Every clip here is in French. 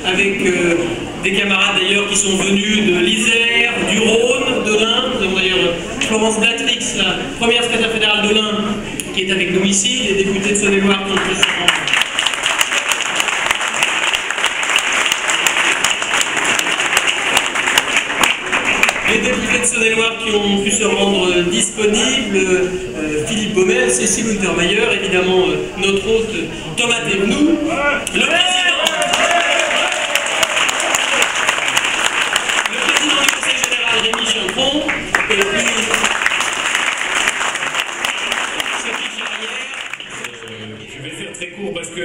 avec des camarades d'ailleurs qui sont venus de l'Isère, du Rhône, de l'Ain. Nous avons d'ailleurs Florence Blatrix, la première secrétaire fédérale de l'Ain, qui est avec nous ici, les députés de Saône-et-Loire qui ont pu se rendre. Les députés de Saône-et-Loire qui ont pu se rendre disponibles, Philippe Baumel, Cécile Untermaier, évidemment notre hôte Thomas Thévenoud, le président du Conseil général Rémi Chiantron, et puis Sophie Chiraillère. Je vais faire très court parce que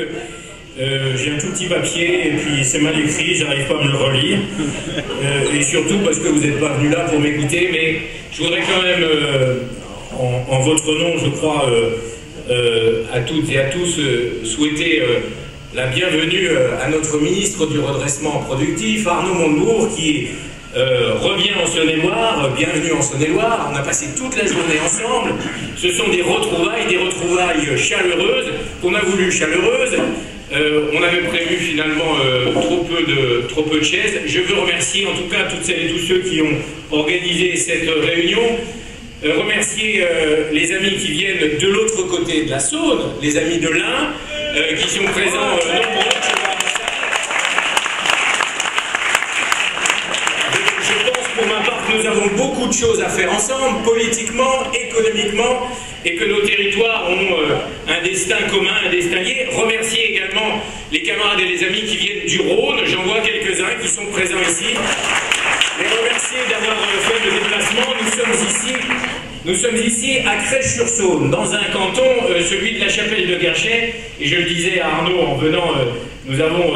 j'ai un tout petit papier et puis c'est mal écrit, j'arrive pas à me le relire. Et surtout parce que vous n'êtes pas venu là pour m'écouter, mais je voudrais quand même, en votre nom, je crois, à toutes et à tous, souhaiter la bienvenue à notre ministre du redressement productif, Arnaud Montebourg, qui revient en Saône-et-Loire. Bienvenue en Saône-et-Loire. On a passé toute la journée ensemble. Ce sont des retrouvailles chaleureuses, qu'on a voulu chaleureuses. On avait prévu finalement trop peu de chaises. Je veux remercier en tout cas toutes celles et tous ceux qui ont organisé cette réunion. Remercier les amis qui viennent de l'autre côté de la Saône, les amis de l'Ain, qui sont présents nombreux. Je pense pour ma part que nous avons beaucoup de choses à faire ensemble, politiquement, économiquement, et que nos territoires ont un destin commun, un destin lié. Remercier également les camarades et les amis qui viennent du Rhône, j'en vois quelques-uns qui sont présents ici. Les remercier d'avoir fait le déplacement. Nous sommes ici à Crèche-sur-Saône, dans un canton, celui de la Chapelle de Guerchet, et je le disais à Arnaud en venant, nous avons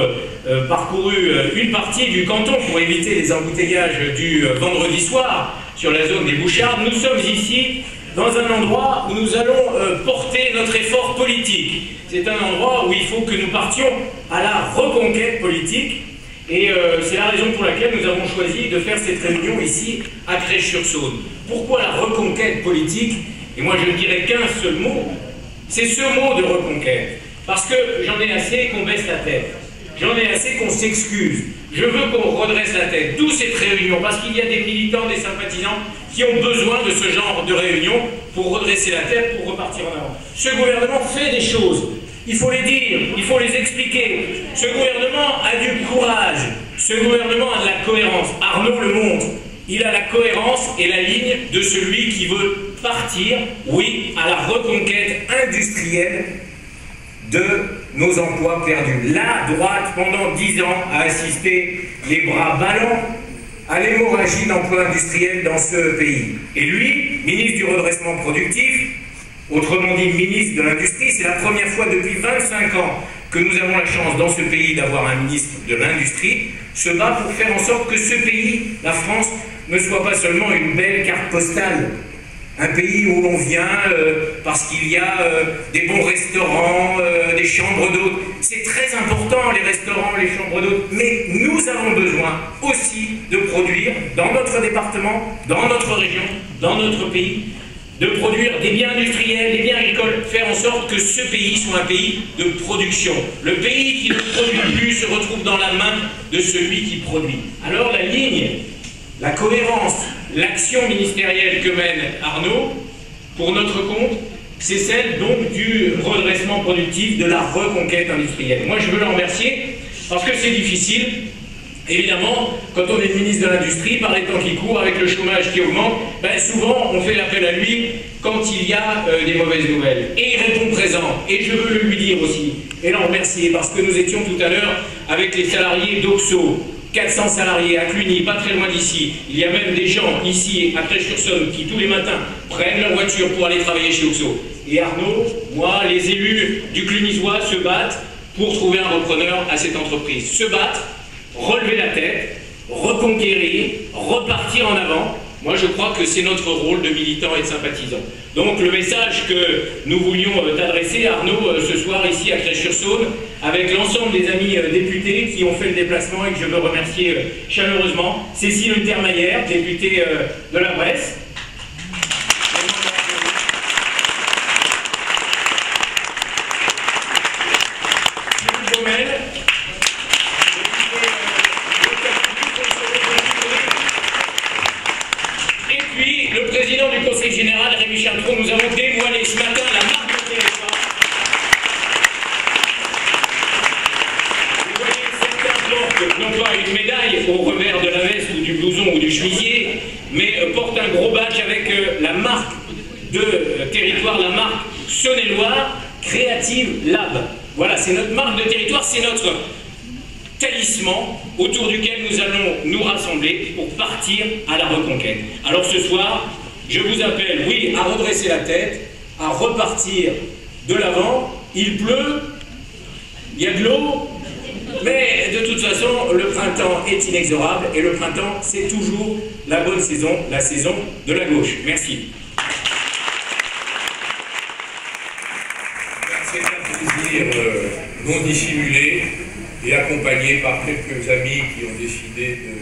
parcouru une partie du canton pour éviter les embouteillages du vendredi soir sur la zone des Bouchardes. Nous sommes ici dans un endroit où nous allons porter notre effort politique. C'est un endroit où il faut que nous partions à la reconquête politique, et c'est la raison pour laquelle nous avons choisi de faire cette réunion ici à Crèche-sur-Saône. Pourquoi la reconquête politique? Et moi je ne dirais qu'un seul mot, c'est ce mot de reconquête. Parce que j'en ai assez qu'on baisse la tête, j'en ai assez qu'on s'excuse. Je veux qu'on redresse la tête, d'où cette réunion, parce qu'il y a des militants, des sympathisants qui ont besoin de ce genre de réunion pour redresser la tête, pour repartir en avant. Ce gouvernement fait des choses, il faut les dire, il faut les expliquer. Ce gouvernement a du courage, ce gouvernement a de la cohérence. Arnaud le montre, il a la cohérence et la ligne de celui qui veut partir, oui, à la reconquête industrielle de nos emplois perdus. La droite, pendant 10 ans, a assisté les bras ballants à l'hémorragie d'emplois industriels dans ce pays. Et lui, ministre du redressement productif, autrement dit ministre de l'Industrie, c'est la première fois depuis 25 ans que nous avons la chance dans ce pays d'avoir un ministre de l'Industrie, se bat pour faire en sorte que ce pays, la France, ne soit pas seulement une belle carte postale. Un pays où l'on vient parce qu'il y a des bons restaurants, des chambres d'hôtes. C'est très important les restaurants, les chambres d'hôtes, mais nous avons besoin aussi de produire dans notre département, dans notre région, dans notre pays, de produire des biens industriels, des biens agricoles, faire en sorte que ce pays soit un pays de production. Le pays qui ne produit plus se retrouve dans la main de celui qui produit. Alors la ligne, la cohérence, l'action ministérielle que mène Arnaud, pour notre compte, c'est celle donc du redressement productif, de la reconquête industrielle. Moi je veux le remercier parce que c'est difficile. Évidemment, quand on est ministre de l'Industrie, par les temps qui courent, avec le chômage qui augmente, ben souvent on fait l'appel à lui quand il y a des mauvaises nouvelles. Et il répond présent. Et je veux le lui dire aussi. Et le remercier parce que nous étions tout à l'heure avec les salariés d'Oxo. 400 salariés à Cluny, pas très loin d'ici. Il y a même des gens ici à Crèche-sur-Saône qui tous les matins prennent leur voiture pour aller travailler chez Oxo. Et Arnaud, moi, les élus du Clunysois se battent pour trouver un repreneur à cette entreprise. Se battre, relever la tête, reconquérir, repartir en avant. Moi, je crois que c'est notre rôle de militants et de sympathisants. Donc, le message que nous voulions t'adresser, Arnaud, ce soir, ici à Crèche-sur-Saône, avec l'ensemble des amis députés qui ont fait le déplacement et que je veux remercier chaleureusement. Cécile Untermaier, députée de la Bresse. Philippe Baumel, pas une médaille au revers de la veste ou du blouson ou du chemisier, mais porte un gros badge avec la marque de territoire, la marque Saône-et-Loire Creative Lab. Voilà, c'est notre marque de territoire, c'est notre talisman autour duquel nous allons nous rassembler pour partir à la reconquête. Alors ce soir, je vous appelle, oui, à redresser la tête, à repartir de l'avant. Il pleut, il y a de l'eau, mais de toute façon, le printemps est inexorable et le printemps, c'est toujours la bonne saison, la saison de la gauche. Merci. C'est un plaisir non dissimulé et accompagné par quelques amis qui ont décidé de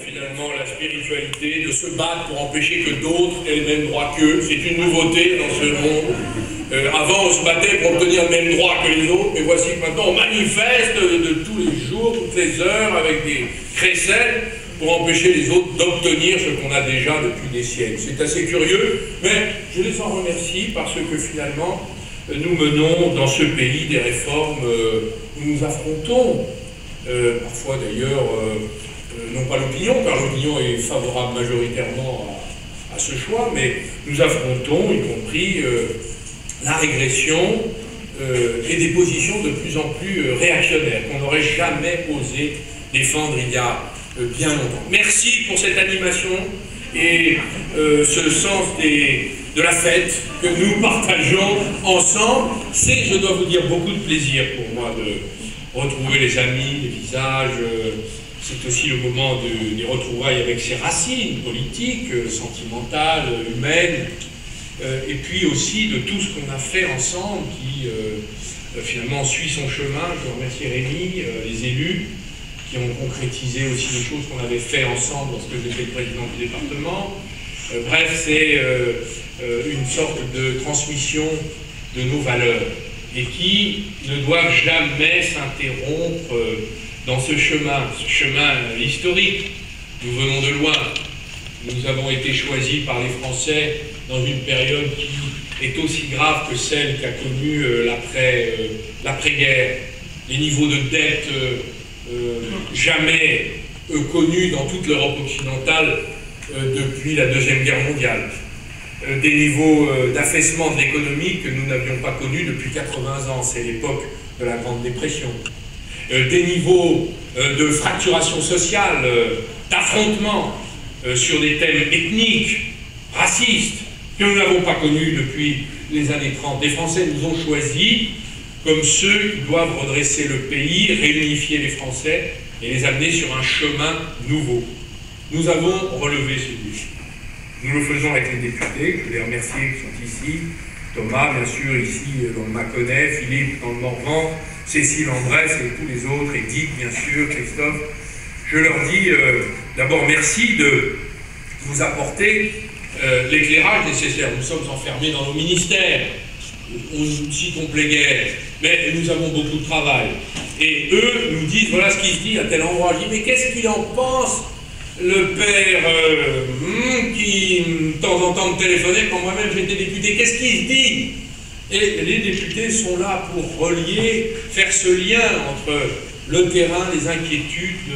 finalement la spiritualité, de se battre pour empêcher que d'autres aient les mêmes droits qu'eux. C'est une nouveauté dans ce monde. Avant, on se battait pour obtenir le même droit que les autres, mais voici que maintenant on manifeste de tous les jours, toutes les heures, avec des crécelles, pour empêcher les autres d'obtenir ce qu'on a déjà depuis des siècles. C'est assez curieux, mais je les en remercie parce que finalement, nous menons dans ce pays des réformes où nous affrontons, parfois d'ailleurs, non pas l'opinion, car l'opinion est favorable majoritairement à ce choix, mais nous affrontons, y compris la régression et des positions de plus en plus réactionnaires, qu'on n'aurait jamais osé défendre il y a bien longtemps. Merci pour cette animation et ce sens de la fête que nous partageons ensemble. C'est, je dois vous dire, beaucoup de plaisir pour moi de retrouver les amis, les visages. C'est aussi le moment des retrouvailles avec ses racines politiques, sentimentales, humaines, et puis aussi de tout ce qu'on a fait ensemble qui finalement suit son chemin. Je remercie Rémi, les élus, qui ont concrétisé aussi des choses qu'on avait fait ensemble lorsque j'étais le président du département. Bref, c'est une sorte de transmission de nos valeurs et qui ne doivent jamais s'interrompre dans ce chemin historique. Nous venons de loin. Nous avons été choisis par les Français dans une période qui est aussi grave que celle qu'a connue l'après-guerre. Les niveaux de dette jamais connus dans toute l'Europe occidentale depuis la Deuxième Guerre mondiale. Des niveaux d'affaissement de l'économie que nous n'avions pas connus depuis 80 ans, c'est l'époque de la Grande Dépression. Des niveaux de fracturation sociale, d'affrontement sur des thèmes ethniques, racistes, que nous n'avons pas connus depuis les années 30. Les Français nous ont choisis comme ceux qui doivent redresser le pays, réunifier les Français et les amener sur un chemin nouveau. Nous avons relevé ce défi. Nous le faisons avec les députés, je les remercie qui sont ici, Thomas, bien sûr, ici, dans le Mâconnais, Philippe, dans le Morvan, Cécile Andrès et tous les autres, Edith, bien sûr, Christophe. Je leur dis d'abord merci de nous apporter l'éclairage nécessaire. Nous sommes enfermés dans nos ministères, on nous cite pléguère, mais nous avons beaucoup de travail. Et eux nous disent, voilà ce qui se dit à tel endroit. Je dis, mais qu'est-ce qu'il en pense, le père qui, de temps en temps, me téléphonait quand moi-même j'étais député? Qu'est-ce qu'il se dit? Et les députés sont là pour relier, faire ce lien entre le terrain, les inquiétudes,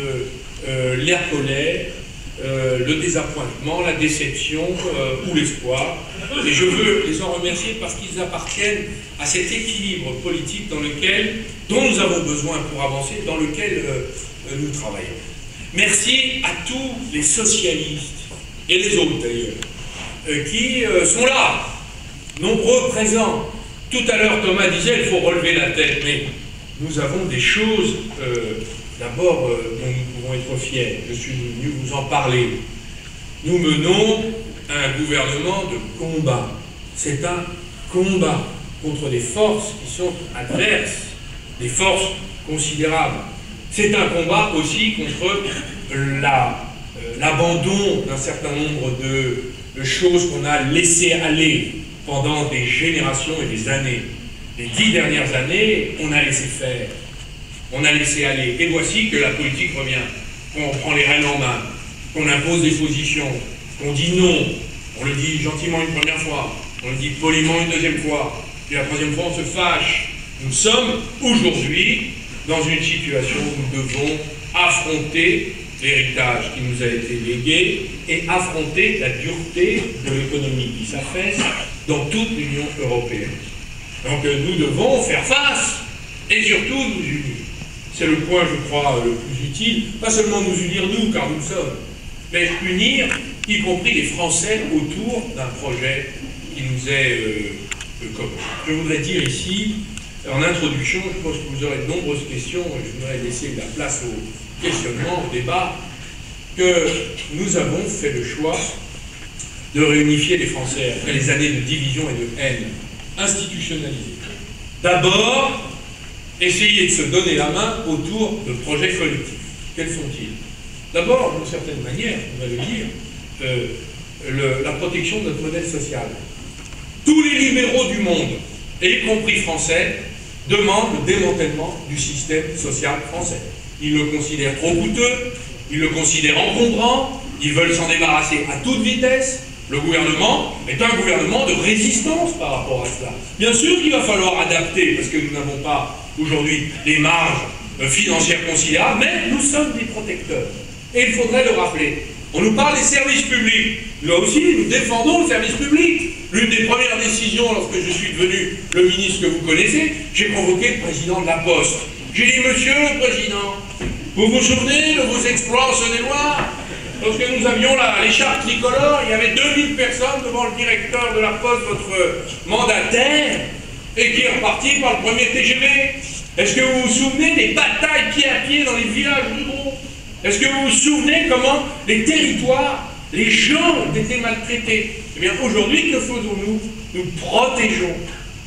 la colère, le désappointement, la déception ou l'espoir. Et je veux les en remercier parce qu'ils appartiennent à cet équilibre politique dont nous avons besoin pour avancer, dans lequel nous travaillons. Merci à tous les socialistes, et les autres d'ailleurs, qui sont là, nombreux présents. Tout à l'heure, Thomas disait, il faut relever la tête, mais nous avons des choses, d'abord, dont nous pouvons être fiers. Je suis venu vous en parler. Nous menons un gouvernement de combat. C'est un combat contre des forces qui sont adverses, des forces considérables. C'est un combat aussi contre l'abandon d'un certain nombre de choses qu'on a laissées aller pendant des générations et des années. Les 10 dernières années, on a laissé faire, on a laissé aller. Et voici que la politique revient, qu'on prend les rênes en main, qu'on impose des positions, qu'on dit non, on le dit gentiment une première fois, on le dit poliment une deuxième fois, puis la troisième fois on se fâche. Nous sommes aujourd'hui dans une situation où nous devons affronter l'héritage qui nous a été légué et affronter la dureté de l'économie qui s'affaisse dans toute l'Union européenne. Donc nous devons faire face et surtout nous unir. C'est le point, je crois, le plus utile. Pas seulement nous unir nous, car nous le sommes, mais unir, y compris les Français, autour d'un projet qui nous est commun. Je voudrais dire ici, en introduction, je pense que vous aurez de nombreuses questions, et je voudrais laisser de la place au questionnement, au débat, que nous avons fait le choix de réunifier les Français après les années de division et de haine institutionnalisée. D'abord, essayer de se donner la main autour de projets collectifs. Quels sont-ils? D'abord, d'une certaine manière, on va le dire, la protection de notre modèle social. Tous les libéraux du monde, et y compris français, demandent le démantèlement du système social français. Ils le considèrent trop coûteux, ils le considèrent encombrant, ils veulent s'en débarrasser à toute vitesse. Le gouvernement est un gouvernement de résistance par rapport à cela. Bien sûr qu'il va falloir adapter, parce que nous n'avons pas aujourd'hui des marges financières considérables, mais nous sommes des protecteurs. Et il faudrait le rappeler. On nous parle des services publics. Là aussi, nous défendons le service public. L'une des premières décisions, lorsque je suis devenu le ministre que vous connaissez, j'ai convoqué le président de la Poste. J'ai dit, Monsieur le Président, vous vous souvenez de vos exploits en Saône-et-Loire? Lorsque nous avions l'écharpe tricolore, il y avait 2000 personnes devant le directeur de la Poste, votre mandataire, et qui est reparti par le premier TGV. Est-ce que vous vous souvenez des batailles pied à pied dans les villages ruraux? Est-ce que vous vous souvenez comment les territoires, les gens ont été maltraités? Eh bien, aujourd'hui, que faisons-nous? Nous protégeons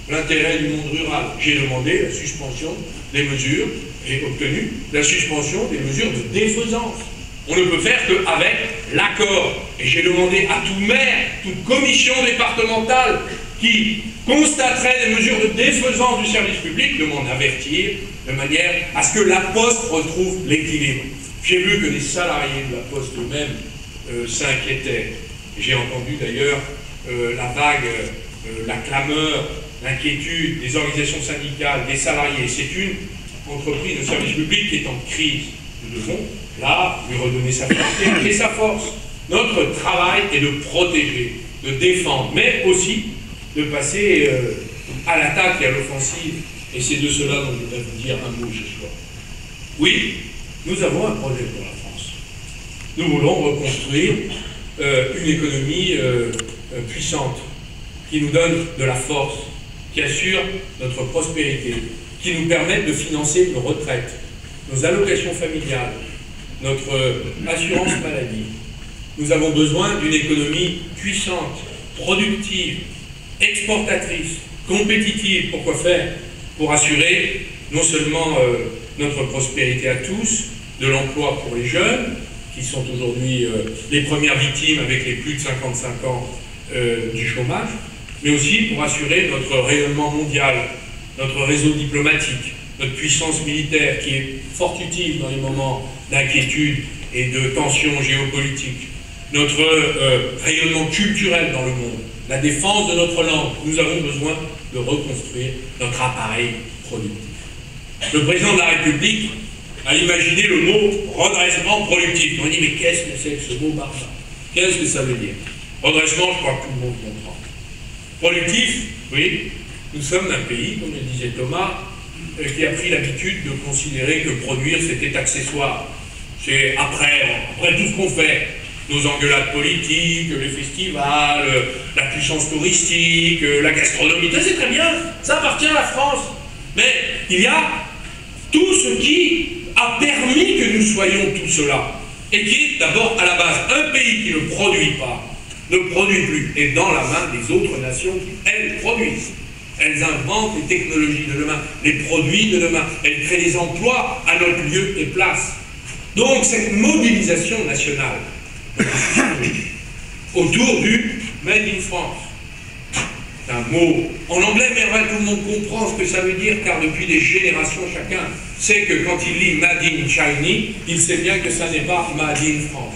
l'intérêt du monde rural. J'ai demandé la suspension des mesures, et obtenu la suspension des mesures de défaisance. On ne peut faire qu'avec l'accord. Et j'ai demandé à tout maire, toute commission départementale qui constaterait des mesures de défaisance du service public de m'en avertir, de manière à ce que la Poste retrouve l'équilibre. J'ai vu que les salariés de la Poste eux-mêmes s'inquiétaient. J'ai entendu d'ailleurs la vague, la clameur, l'inquiétude des organisations syndicales, des salariés. C'est une entreprise de service public qui est en crise. Nous devons, là, lui redonner sa fierté et sa force. Notre travail est de protéger, de défendre, mais aussi de passer à l'attaque et à l'offensive. Et c'est de cela dont je voudrais vous dire un mot ce soir. Oui, nous avons un projet pour la France. Nous voulons reconstruire une économie puissante, qui nous donne de la force, qui assure notre prospérité, qui nous permette de financer nos retraites, nos allocations familiales, notre assurance maladie. Nous avons besoin d'une économie puissante, productive, exportatrice, compétitive. Pourquoi faire? Pour assurer non seulement notre prospérité à tous, de l'emploi pour les jeunes, qui sont aujourd'hui les premières victimes avec les plus de 55 ans du chômage, mais aussi pour assurer notre rayonnement mondial, notre réseau diplomatique, notre puissance militaire qui est fort utile dans les moments d'inquiétude et de tensions géopolitiques, notre rayonnement culturel dans le monde, la défense de notre langue. Nous avons besoin de reconstruire notre appareil productif. Le président de la République a imaginé le mot redressement productif. On dit, mais qu'est-ce que c'est que ce mot barbare? Qu'est-ce que ça veut dire? Redressement, je crois que tout le monde comprend. Productif, oui, nous sommes un pays, comme le disait Thomas, qui a pris l'habitude de considérer que produire c'était accessoire. C'est après tout ce qu'on fait, nos engueulades politiques, les festivals, la puissance touristique, la gastronomie, c'est très bien, ça appartient à la France. Mais il y a tout ce qui a permis que nous soyons tout cela, et qui est d'abord à la base un pays qui ne produit pas, ne produit plus, et dans la main des autres nations qui, elles, produisent. Elles inventent les technologies de demain, les produits de demain. Elles créent des emplois à notre lieu et place. Donc cette mobilisation nationale autour du Made in France. C'est un mot en anglais, mais tout le monde comprend ce que ça veut dire, car depuis des générations, chacun sait que quand il lit Made in China, il sait bien que ça n'est pas Made in France.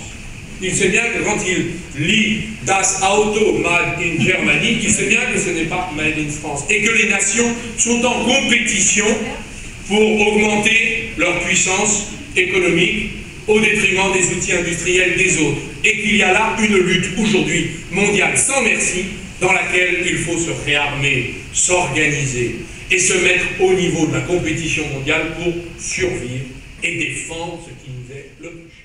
Il sait bien que quand il lit Das Auto Made in Germany, il sait bien que ce n'est pas Made in France. Et que les nations sont en compétition pour augmenter leur puissance économique au détriment des outils industriels des autres. Et qu'il y a là une lutte aujourd'hui mondiale sans merci dans laquelle il faut se réarmer, s'organiser et se mettre au niveau de la compétition mondiale pour survivre et défendre ce qui nous est le plus cher.